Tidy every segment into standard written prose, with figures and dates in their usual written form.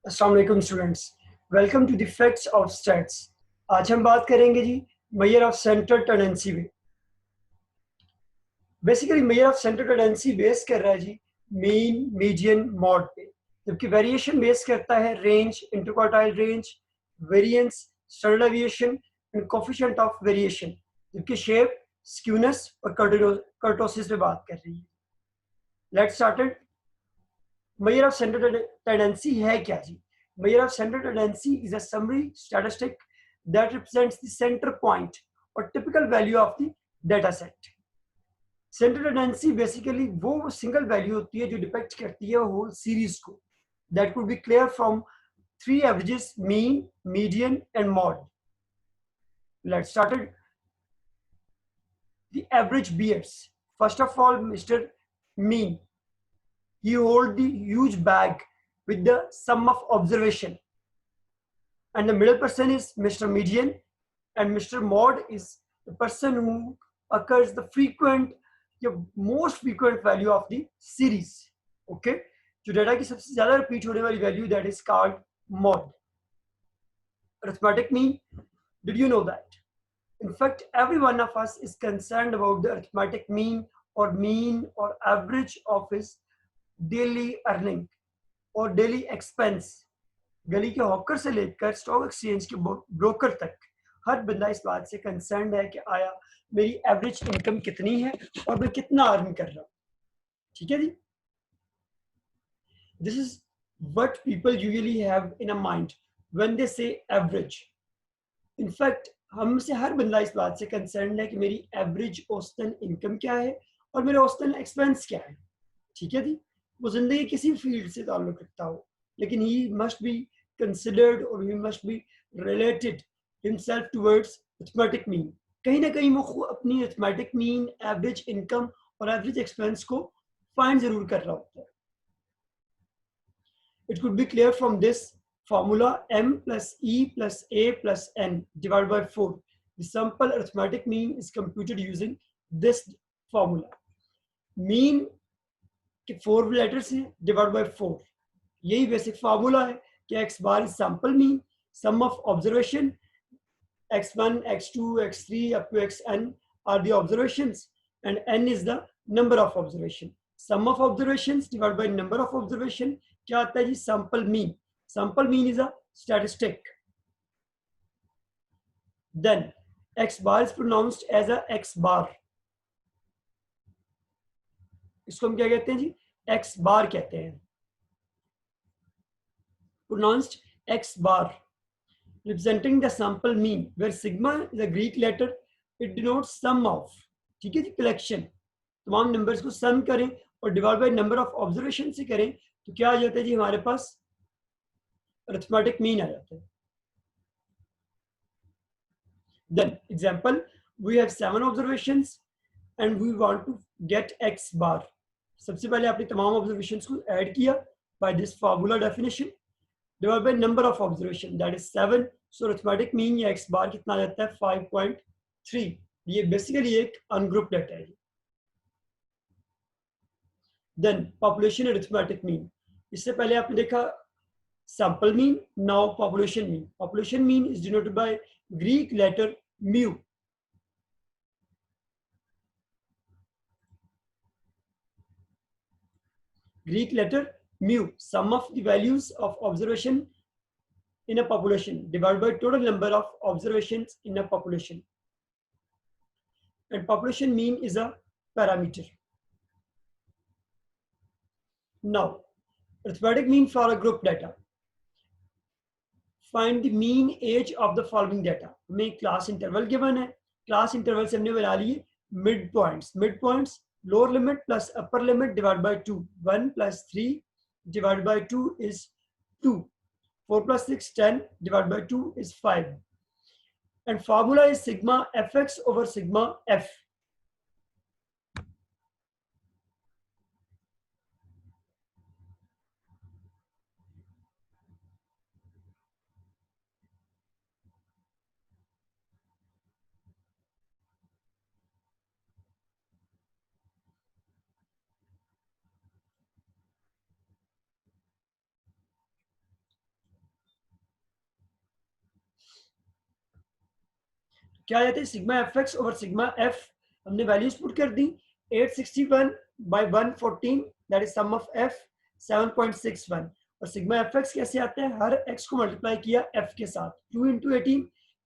अस्सलाम वालेकुम students, welcome to the facts of stats. आज हम बात करेंगे जी मेजर ऑफ सेंट्रल टेंडेंसी पे। Basically measure of central tendency base कर रहा है जी मीन, मीडियन, मॉड पे, जबकि वेरिएशन बेस करता है range, interquartile range, variance, standard deviation and coefficient of variation, जबकि शेप, स्क्यूनेस और कर्टोसिस पे बात कर रही है। Let's started. Major of central tendency है क्या जी? Measure of central tendency is a summary statistic that represents the center point or typical value of the data set. Central tendency basically वो single value होती है जो depict करती है whole series को. That could be clear from three averages: mean, median, and mode. Let's start it. The average bears. First of all, Mr. Mean. He holds the huge bag with the sum of observation. And the middle person is Mr. Median, and Mr. Mod is the person who occurs the most frequent value of the series. Okay, जो data की सबसे ज्यादा repeat होने वाली value, that is called mod. Arithmetic mean, did you know that? In fact, every one of us is concerned about the arithmetic mean or average of his daily earning or daily expense. गली के hawker से लेकर stock exchange के broker तक हर बंदा इस बात से कंसर्न है कि आया मेरी एवरेज इनकम कितनी है और मैं कितना अर्न कर रहा हूं। ठीक है जी, this is what people usually have in a mind when they say average. In fact हम से हर बंदा इस बात से कंसर्न है कि मेरी एवरेज औसतन इनकम क्या है और मेरा औसतन एक्सपेंस क्या है। ठीक है जी, वो जिंदगी किसी फील्ड से ताल्लुक रखता हो, लेकिन he must be considered or he must be related himself towards arithmetic mean. कहीं ना कहीं वो अपनी arithmetic mean, average income और average expense को find जरूर कर रहा होता है। It could be clear from this formula: m plus e plus a plus n divided by 4. The simple arithmetic mean is computed using this formula. Mean के 4 letters हैं, divided by 4. यही basic formula है कि x bar is sample mean, sum of observation, x1, x2, x3 up to xn are the observations, and n is the number of observation. Sum of observations divided by number of observation क्या आता है जी? sample mean. Sample mean is a statistic. Then x bar is pronounced as a x bar. इसको हम क्या कहते हैं जी? x bar कहते हैं, pronounced x bar, representing the sample mean, where sigma is a Greek letter, it denotes sum of. ठीक है जी, collection, तमाम नंबर्स को सम करें और divide by number of observation से करें तो क्या आ जाता है जी? हमारे पास अरिथमेटिक मीन आ जाता है। Then example, we have 7 observations and we want to get x bar. सबसे पहले आपने तमाम ऑब्जर्वेशंस को ऐड किया by this formula definition, divide by number of observation, that is 7। So arithmetic mean या x बार कितना आ जाता है? 5.3। ये बेसिकली एक अनग्रुप डेटा है। देन पॉपुलेशन अरिथमेटिक मीन, इससे पहले आपने देखा sample mean, now population mean. Population mean is denoted by Greek letter mu. Greek letter mu, sum of the values of observation in a population divided by total number of observations in a population. And population mean is a parameter. Now, arithmetic mean for a group data. Find the mean age of the following data. हमें class interval given है, class interval से हमने बना लिए mid points. Mid points lower limit plus upper limit divide by 2, 1 plus 3 divided by 2 is 2, 4 plus 6 10 divided by 2 is 5, and formula is sigma fx over sigma f. क्या आ जाता है, sigma f x over sigma f, हमने values put कर दी, 861 by 114 that is sum of f 7.61, और sigma f x कैसे आता है, हर एक्स को मल्टीप्लाई किया एफ के साथ, 2 into 18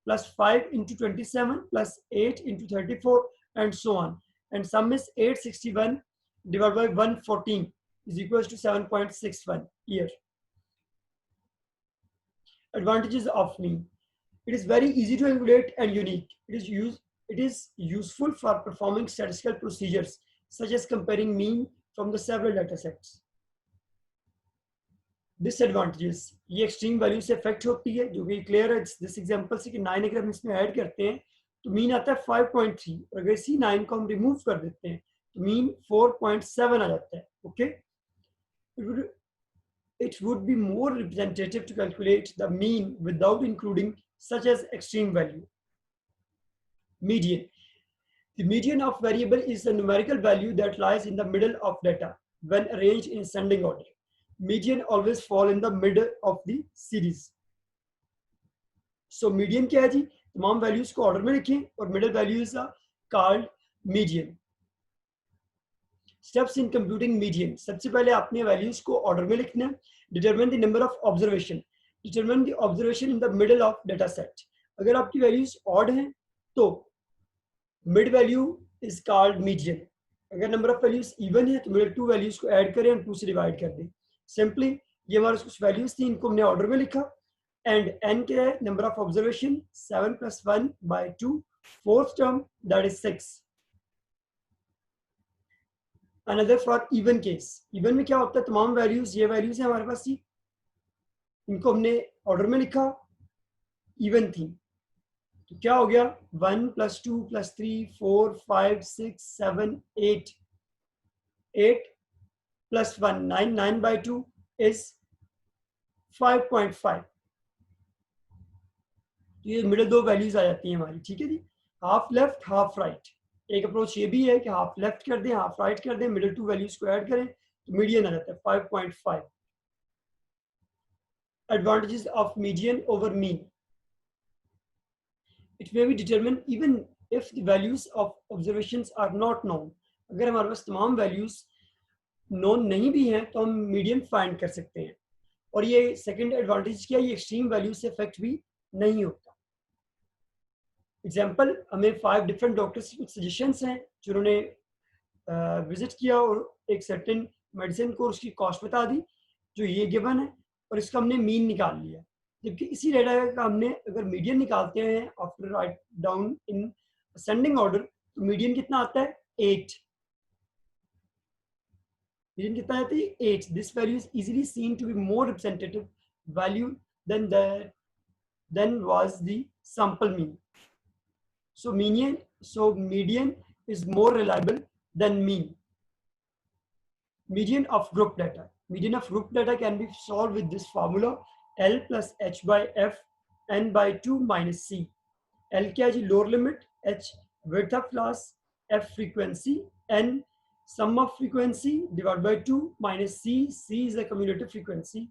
plus 5 into 27 plus 8 into 34 and so on, and sum is 861 divided by 114 is equals to 7.61 here. Advantages of mean. It is very easy to calculate and unique. It is useful for performing statistical procedures such as comparing mean from the several data sets. Disadvantages, ये extreme value से effect होती है, जो कि clear है this example से कि 9 अगर हम इसमें ऐड करते हैं तो मीन आता है 5.3, और अगर इसी 9 को हम रिमूव कर देते हैं तो मीन 4.7 आ जाता है. Okay, it would be more representative to calculate the mean without including such as extreme value. Median. The median of variable is the numerical value that lies in the middle of data when arranged in ascending order. Median always fall in the middle of the series. So median क्या है जी, तमाम values को order में लिखें और middle values are called median. Steps in computing median. सबसे पहले आपने वैल्यूज को ऑर्डर में लिखना है. Determine the number of observation. Determine the observation in the middle of data set. अगर आपकी वैल्यूज ऑड हैं तो mid value is called median. अगर नंबर ऑफ वैल्यूज इवन है तो मिडिल टू वैल्यूज को ऐड करें और 2 से डिवाइड कर दें. सिंपली ये हमारे कुछ वैल्यूज थी, इनको हमने ऑर्डर में लिखा, एंड एन क्या है, number of observation 7 + 1 / 2, fourth term that is 6. Another for even case. Even में क्या होता है, तमाम वैल्यूज, ये वैल्यूज है हमारे पास ही, इनको हमने ऑर्डर में लिखा, इवन थी, तो क्या हो गया, 1 + 2 + 3 4 5 6 7 8, 8 + 1 9, 9/2 is 5.5. तो ये मिडिल दो वैल्यूज आ जाती हैं हमारी. ठीक है जी, हाफ लेफ्ट हाफ राइट. एक अप्रोच ये भी है कि हाफ लेफ्ट कर दें हाफ राइट कर दें, मिडिल टू वैल्यूज को ऐड करें तो मीडियन आ जाता है 5.5. Advantages of median over mean. It may be determined even if the values of observations are not known. अगर हमारे पास तमाम वैल्यूज नोन नहीं भी हैं तो हम मीडियन फाइंड कर सकते हैं. और ये सेकंड एडवांटेज क्या है, ये एक्सट्रीम वैल्यू से इफेक्ट भी नहीं होता. एग्जाम्पल, हमें 5 डिफरेंट डॉक्टर्स की सजेशंस हैं जिन्होंने विजिट किया और एक सर्टेन मेडिसिन को उसकी कॉस्ट बता दी जो ये गिवन है, और इसका हमने मीन निकाल लिया. जबकि इसी डेटा का हमने अगर मीडियन निकालते हैं after write down in ascending order तो मीडियन कितना आता है, 8. मीडियन कितना आता है, 8. This value is easily seen to be more representative value than was the sample mean. So median is more reliable than mean. Median of group data. Median of group data can be solved with this formula: L plus H by F n/2 minus C. L क्या है, lower limit, H width of class, F frequency, n sum of frequency divided by 2 minus C. C is the cumulative frequency.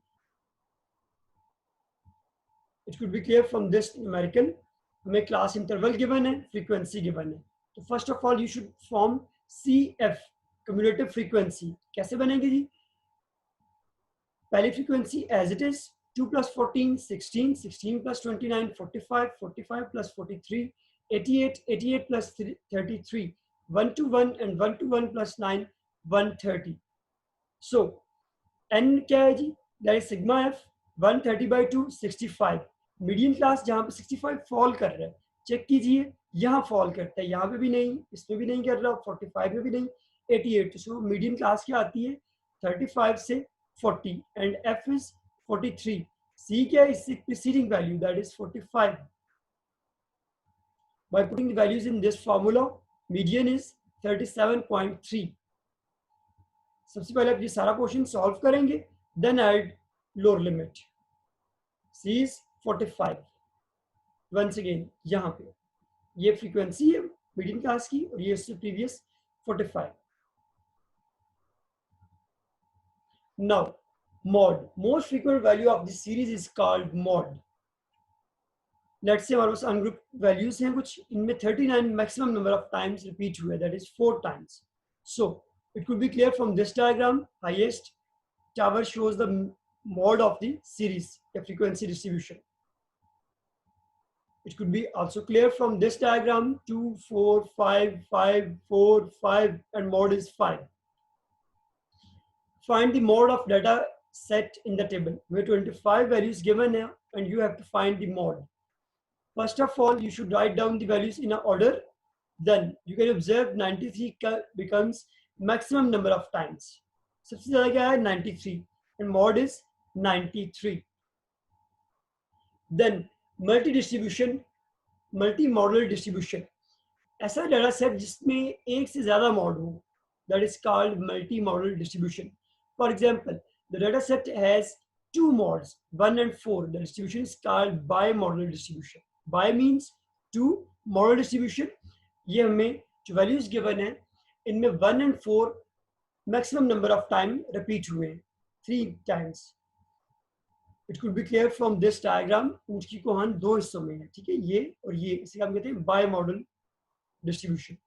It could be clear from this numerical. हमें class interval given है, frequency given है, तो first of all you should form CF cumulative frequency. कैसे बनेगी जी, पहली frequency as it is 2 + 14 16, 16 + 29 45, 45 + 43 88, 88 + 33 121 and 121 + 9 130. So n क्या है जी, that is sigma f 130/2 65. Median class जहाँ पे 65 फॉल कर रहा है, चेक कीजिए यहाँ फॉल करता है, यहाँ पे भी नहीं, इसमें भी नहीं कर रहा, 45 में भी नहीं, 88. सो मीडियन क्लास क्या आती है, 35 से 40 एंड f इज 43. C क्या है, इससे preceding value that is 45. By putting the values in this formula, median is 37.3. सबसे पहले आप ये सारा क्वेश्चन सॉल्व करेंगे, then add lower limit. C is 45. Once again यहाँ पे ये फ्रीक्वेंसी है मीडियन क्लास की और ये उससे previous 45. Now mod, most frequent value of this series is called mod. Let's say हमारे पास अनग्रुप वैल्यूज हैं कुछ, इनमें 39 maximum number of times repeat हुए, that is 4 times. So it could be clear from this diagram, highest tower shows the mode of the series, the frequency distribution. It could be also clear from this diagram, 2 4 5 5 4 5 and mode is 5. Find the mode of data set in the table where 25 values given here and you have to find the mode. First of all, you should write down the values in an order. Then you can observe 93 becomes maximum number of times. सबसे ज़्यादा क्या है 93 and mod is 93. Then multi distribution, multi model distribution, ऐसा data set जिसमें एक से ज़्यादा mod हो, that is called multi model distribution. For example, the data set has two modes 1 and 4. The distribution is called bimodal distribution. Bi means two, model distribution ये हमें जो values given है इनमें 1 and 4 maximum number of time repeat हुए 3 times. It could be clear from this diagram. ऊंट की Kohn दो हिस्सों में है, ठीक है, ये और ये, इसे हम कहते हैं by model distribution.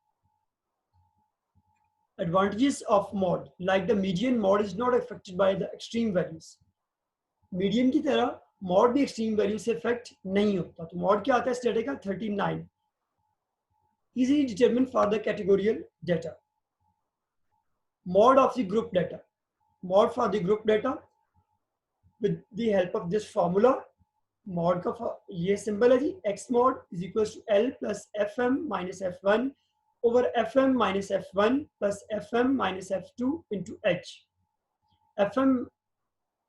Advantages of mod, like the median, mod is not affected by the extreme values. Median की तरह mod भी extreme value से affect नहीं होता. तो mod क्या आता है static 39. Easily determined for the categorical data. Mod of the group data. Mod for the group data with the help of this formula. Mod का ये symbol है जी, x mod is equals to L plus fm minus f1 over fm minus f1 plus fm minus f2 into h. Fm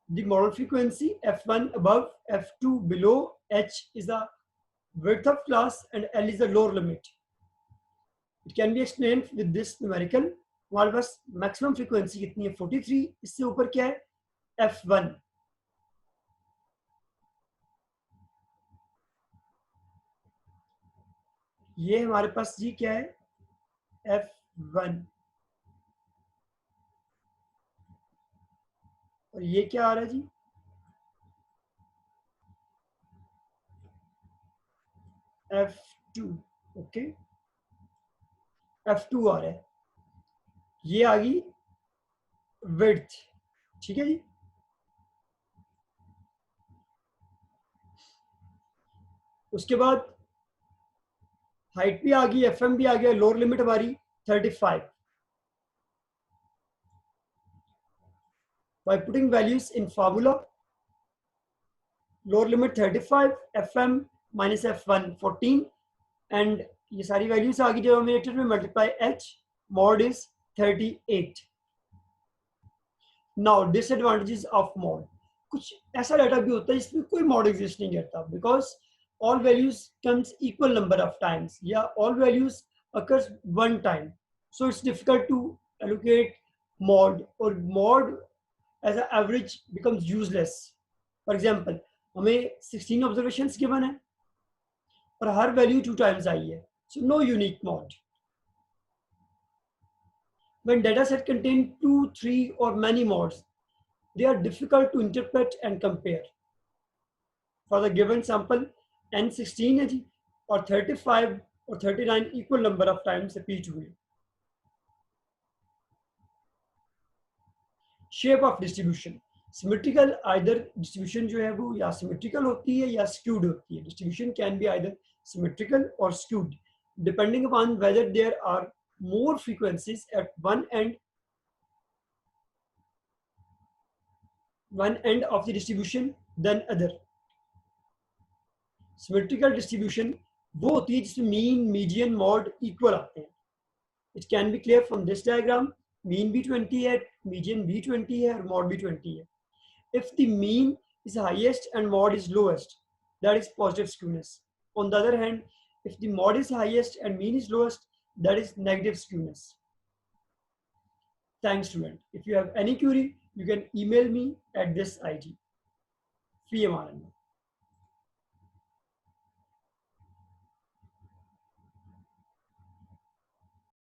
the model frequency, f1 above, f2 below, h is the width of class and L is the lower limit. It can be explained with this numerical. हमारे पास maximum frequency कितनी है 43, इससे ऊपर क्या है f1. ये हमारे पास जी क्या है f1 और ये क्या आ रहा है जी f2. ओके, f2 आ रहा है, ये आ गई विड्थ, ठीक है जी. उसके बाद हाइट भी आ गई, एफएम भी आ गया, लोअर लिमिट हमारी 35. By putting values in formula, lower limit 35, fm minus f1 14 and ये सारी वैल्यूज आ गई डिनोमिनेटर में, multiply h, mod is 38. Now disadvantages of mod. कुछ ऐसा डाटा भी होता है जिसमें कोई mod एग्जिस्ट नहीं करता, because all values comes equal number of times, या all values occurs one time, so it's difficult to allocate mod, or mod as an average becomes useless. For example, हमें 16 observations given है और हर value 2 times आई है, so no unique mod. When data set contain 2, 3 or many mods, they are difficult to interpret and compare. For the given sample, n16 है जी और 35 और 39 equal number of times repeat हुए. Shape of distribution. Symmetrical, either distribution जो है वो या symmetrical होती है या skewed होती है. Distribution can be either symmetrical or skewed, depending upon whether there are more frequencies at one end of the distribution than other. Symmetrical distribution वो होती है जिसमें mean, median, mod equal आते हैं. It can be clear from this diagram. Mean भी 20 है, median भी 20 है और mod भी 20 है. If the mean is highest and mod is lowest, that is positive skewness. On the other hand, if the mod is highest and mean is lowest, that is negative skewness. Thanks, student. If you have any query, you can email me at this IG. Fi Aman Allah.